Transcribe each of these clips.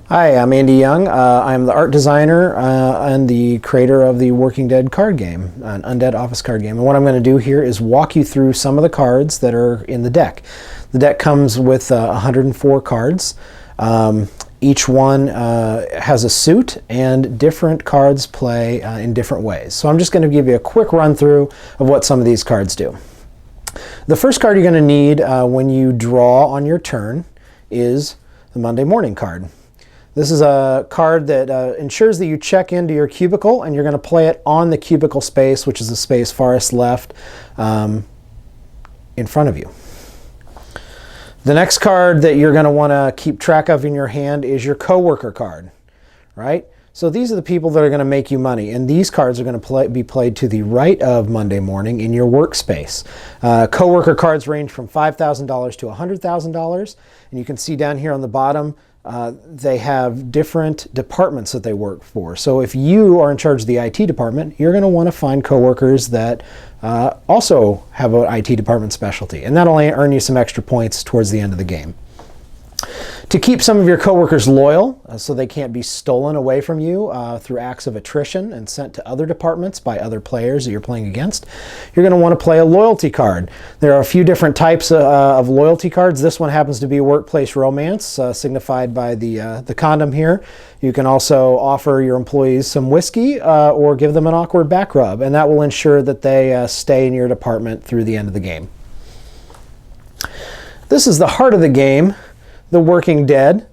Hi, I'm Andy Young. I'm the art designer and the creator of the Working Dead card game, an undead office card game. And what I'm going to do here is walk you through some of the cards that are in the deck. The deck comes with 104 cards. Each one has a suit, and different cards play in different ways. So I'm just going to give you a quick run through of what some of these cards do. The first card you're going to need when you draw on your turn is the Monday Morning card. This is a card that ensures that you check into your cubicle, and you're going to play it on the cubicle space, which is the space farthest left in front of you. The next card that you're going to want to keep track of in your hand is your coworker card, right? So these are the people that are going to make you money, and these cards are going to be played to the right of Monday Morning in your workspace. Coworker cards range from $5,000 to $100,000, and you can see down here on the bottom they have different departments that they work for. So if you are in charge of the IT department, you're going to want to find coworkers that also have an IT department specialty, and that'll earn you some extra points towards the end of the game. To keep some of your coworkers loyal, so they can't be stolen away from you through acts of attrition and sent to other departments by other players that you're playing against, you're going to want to play a loyalty card. There are a few different types of loyalty cards. This one happens to be workplace romance, signified by the condom here. You can also offer your employees some whiskey or give them an awkward back rub, and that will ensure that they stay in your department through the end of the game. This is the heart of the game, the Working Dead.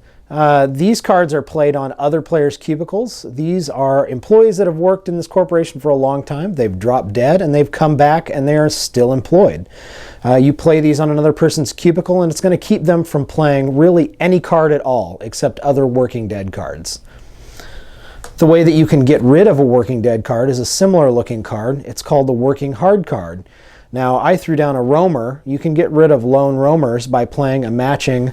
These cards are played on other players' cubicles. These are employees that have worked in this corporation for a long time. They've dropped dead and they've come back and they are still employed. You play these on another person's cubicle, and it's going to keep them from playing really any card at all except other Working Dead cards. The way that you can get rid of a Working Dead card is a similar looking card. It's called the Working Hard card. Now, I threw down a roamer. You can get rid of lone roamers by playing a matching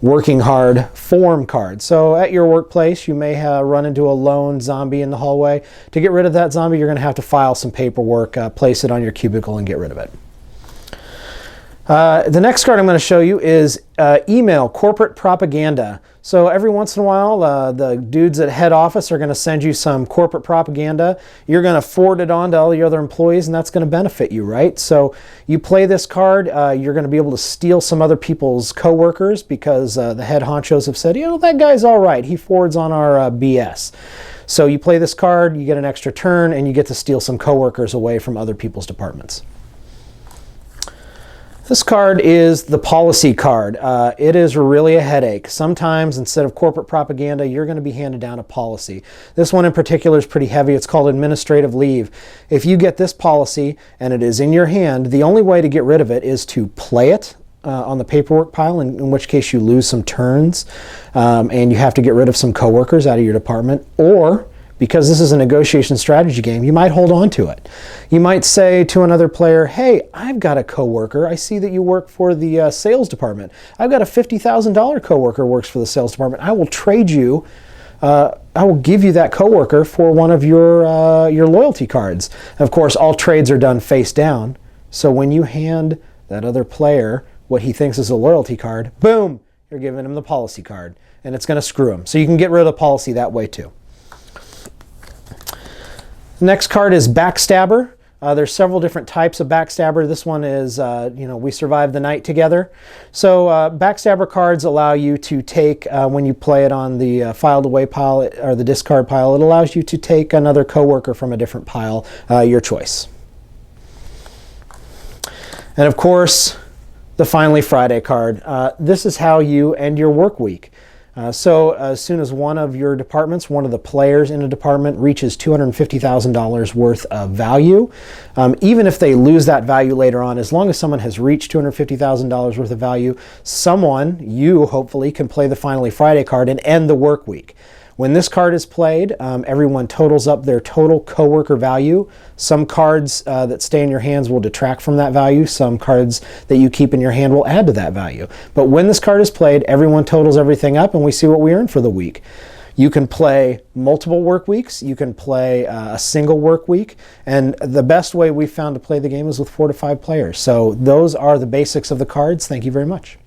Working Hard form card. So at your workplace, you may run into a lone zombie in the hallway. To get rid of that zombie, you're going to have to file some paperwork, place it on your cubicle, and get rid of it. The next card I'm going to show you is email corporate propaganda. So every once in a while, the dudes at head office are going to send you some corporate propaganda. You're going to forward it on to all your other employees, and that's going to benefit you, right? So you play this card, you're going to be able to steal some other people's coworkers because the head honchos have said, you know, that guy's all right. He forwards on our BS. So you play this card, you get an extra turn, and you get to steal some coworkers away from other people's departments. This card is the policy card. It is really a headache. Sometimes instead of corporate propaganda, you're going to be handed down a policy. This one in particular is pretty heavy. It's called administrative leave. If you get this policy and it is in your hand, the only way to get rid of it is to play it on the paperwork pile, in which case you lose some turns and you have to get rid of some coworkers out of your department, or because this is a negotiation strategy game, you might hold on to it. You might say to another player, hey, I've got a coworker. I see that you work for the sales department. I've got a $50,000 coworker works for the sales department. I will trade you, I will give you that coworker for one of your loyalty cards. Of course, all trades are done face down. So when you hand that other player what he thinks is a loyalty card, boom, you're giving him the policy card, and it's going to screw him. So you can get rid of the policy that way too. The next card is Backstabber. There's several different types of Backstabber. This one is, we survived the night together. So Backstabber cards allow you to take, when you play it on the filed away pile or the discard pile, it allows you to take another coworker from a different pile, your choice. And of course, the Finally Friday card. This is how you end your work week. So as soon as one of your departments, one of the players in a department reaches $250,000 worth of value, even if they lose that value later on, as long as someone has reached $250,000 worth of value, you hopefully can play the Finally Friday card and end the work week. When this card is played, everyone totals up their total coworker value. Some cards that stay in your hands will detract from that value. Some cards that you keep in your hand will add to that value. But when this card is played, everyone totals everything up and we see what we earn for the week. You can play multiple work weeks. You can play a single work week. And the best way we've found to play the game is with 4 to 5 players. So those are the basics of the cards. Thank you very much.